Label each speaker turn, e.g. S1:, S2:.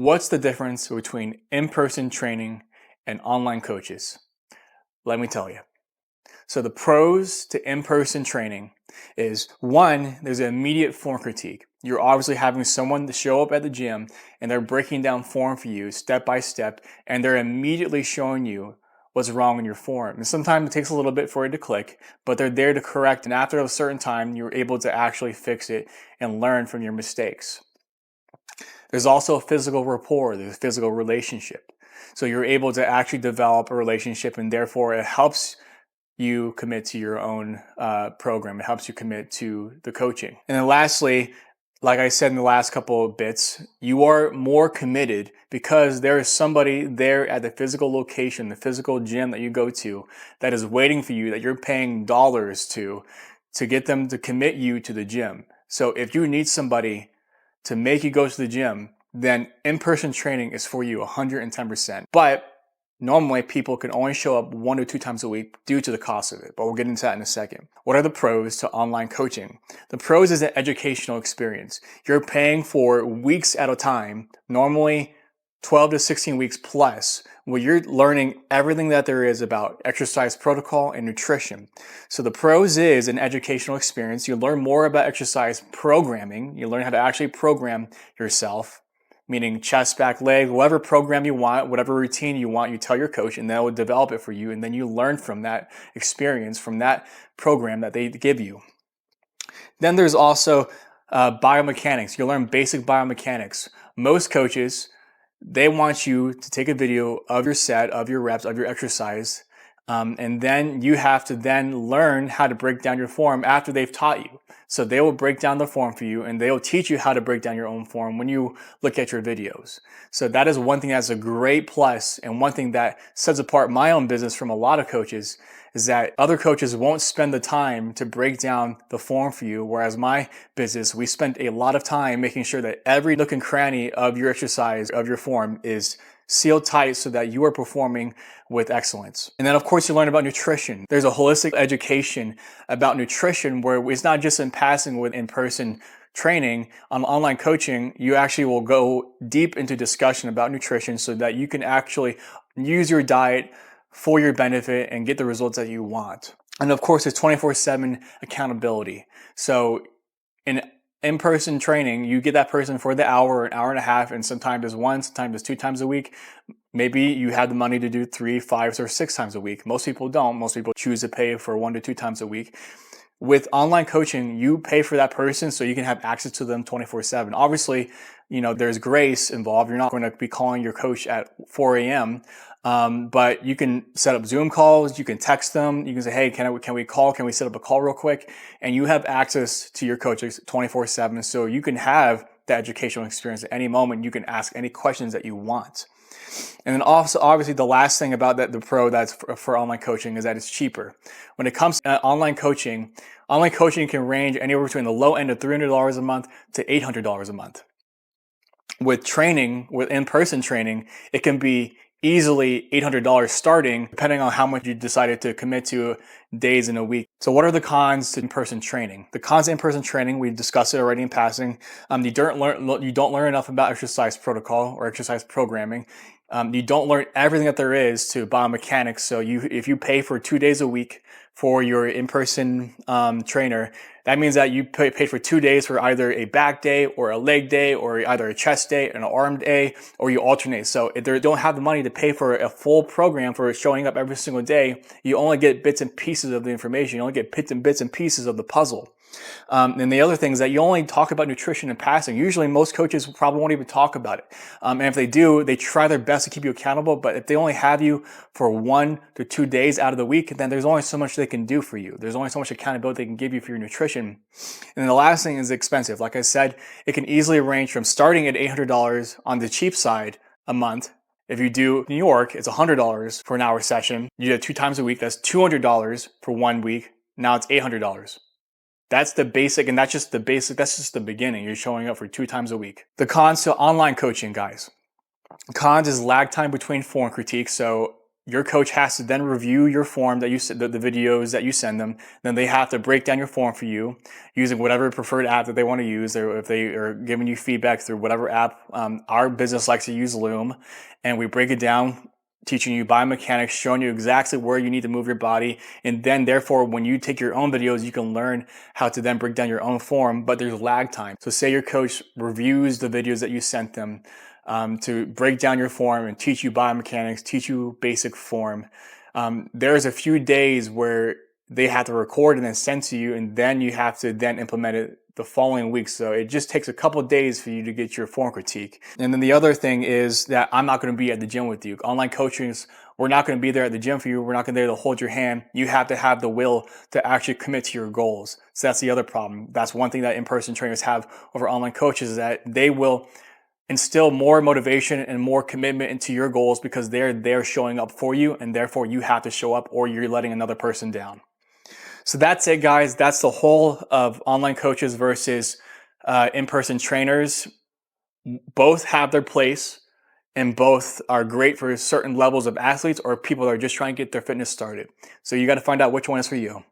S1: What's the difference between in-person training and online coaches? Let me tell you. So the pros to in-person training is one, there's an immediate form critique. You're obviously having someone to show up at the gym and they're breaking down form for you step by step, and they're immediately showing you what's wrong in your form. And sometimes it takes a little bit for it to click, but they're there to correct. And after a certain time, you're able to actually fix it and learn from your mistakes. There's also a physical rapport, there's a physical relationship. So you're able to actually develop a relationship, and therefore it helps you commit to your own program. It helps you commit to the coaching. And then lastly, like I said in the last couple of bits, you are more committed because there is somebody there at the physical location, the physical gym that you go to, that is waiting for you, that you're paying dollars to get them to commit you to the gym. So if you need somebody to make you go to the gym, then in-person training is for you 110%. But normally people can only show up 1 or 2 times a week due to the cost of it, but we'll get into that in a second. What are the pros to online coaching? The pros is an educational experience. You're paying for weeks at a time, normally 12 to 16 weeks plus, where you're learning everything that there is about exercise protocol and nutrition. So the pros is an educational experience. You learn more about exercise programming. You learn how to actually program yourself, meaning chest, back, leg, whatever program you want, whatever routine you want, you tell your coach and they'll develop it for you. And then you learn from that experience, from that program that they give you. Then there's also biomechanics. You learn basic biomechanics. Most coaches, they want you to take a video of your set, of your reps, of your exercise, and then you have to then learn how to break down your form after they've taught you. So they will break down the form for you, and they will teach you how to break down your own form when you look at your videos. So that is one thing that's a great plus, and one thing that sets apart my own business from a lot of coaches is that other coaches won't spend the time to break down the form for you, whereas my business, we spend a lot of time making sure that every nook and cranny of your exercise, of your form, is sealed tight so that you are performing with excellence. And then of course you learn about nutrition. There's a holistic education about nutrition where it's not just in passing with in-person training. On online coaching, you actually will go deep into discussion about nutrition so that you can actually use your diet for your benefit and get the results that you want. And of course, it's 24/7 accountability. So in-person training, you get that person for the hour, an hour and a half, and sometimes it's 1, sometimes it's 2 times a week. Maybe you have the money to do 3, 5, or 6 times a week. Most people don't. Most people choose to pay for 1 to 2 times a week. With online coaching, you pay for that person so you can have access to them 24/7. Obviously, there's grace involved. You're not going to be calling your coach at 4 a.m. But you can set up Zoom calls. You can text them. You can say, hey, can we call? Can we set up a call real quick? And you have access to your coaches 24/7. So you can have the educational experience at any moment. You can ask any questions that you want. And then also, obviously, the last thing about that, the pro that's for online coaching is that it's cheaper. When it comes to online coaching can range anywhere between the low end of $300 a month to $800 a month. With in-person training, it can be easily $800 starting, depending on how much you decided to commit to days in a week. So what are the cons to in-person training? The cons to in-person training, we've discussed it already in passing. You don't learn enough about exercise protocol or exercise programming. You don't learn everything that there is to biomechanics. So if you pay for 2 days a week for your in-person trainer, that means that you pay for 2 days for either a back day or a leg day or either a chest day and an arm day, or you alternate. So if they don't have the money to pay for a full program for showing up every single day, you only get bits and pieces of the information. You only get bits and pieces of the puzzle. And the other thing is that you only talk about nutrition in passing. Usually most coaches probably won't even talk about it. And if they do, they try their best to keep you accountable. But if they only have you for 1 to 2 days out of the week, then there's only so much they can do for you. There's only so much accountability they can give you for your nutrition. And then the last thing is expensive. Like I said, it can easily range from starting at $800 on the cheap side a month. If you do New York, it's $100 for an hour session. You do it 2 times a week. That's $200 for 1 week. Now it's $800. That's the basic, and that's just the basic. That's just the beginning. You're showing up for 2 times a week. The cons to online coaching, guys. Cons is lag time between form critiques. So your coach has to then review your form that the videos that you send them. Then they have to break down your form for you using whatever preferred app that they want to use, or if they are giving you feedback through whatever app. Our business likes to use Loom, and we break it down, teaching you biomechanics, showing you exactly where you need to move your body. And then therefore, when you take your own videos, you can learn how to then break down your own form, but there's lag time. So say your coach reviews the videos that you sent them to break down your form and teach you biomechanics, teach you basic form. There's a few days where they have to record and then send to you, and then you have to then implement it the following week. So it just takes a couple of days for you to get your form critique. And then the other thing is that I'm not going to be at the gym with you. Online coaching, we're not going to be there at the gym for you. We're not going to be there to hold your hand. You have to have the will to actually commit to your goals. So that's the other problem. That's one thing that in-person trainers have over online coaches, is that they will instill more motivation and more commitment into your goals because they're showing up for you, and therefore you have to show up or you're letting another person down. So that's it, guys. That's the whole of online coaches versus in-person trainers. Both have their place, and both are great for certain levels of athletes or people that are just trying to get their fitness started. So you got to find out which one is for you.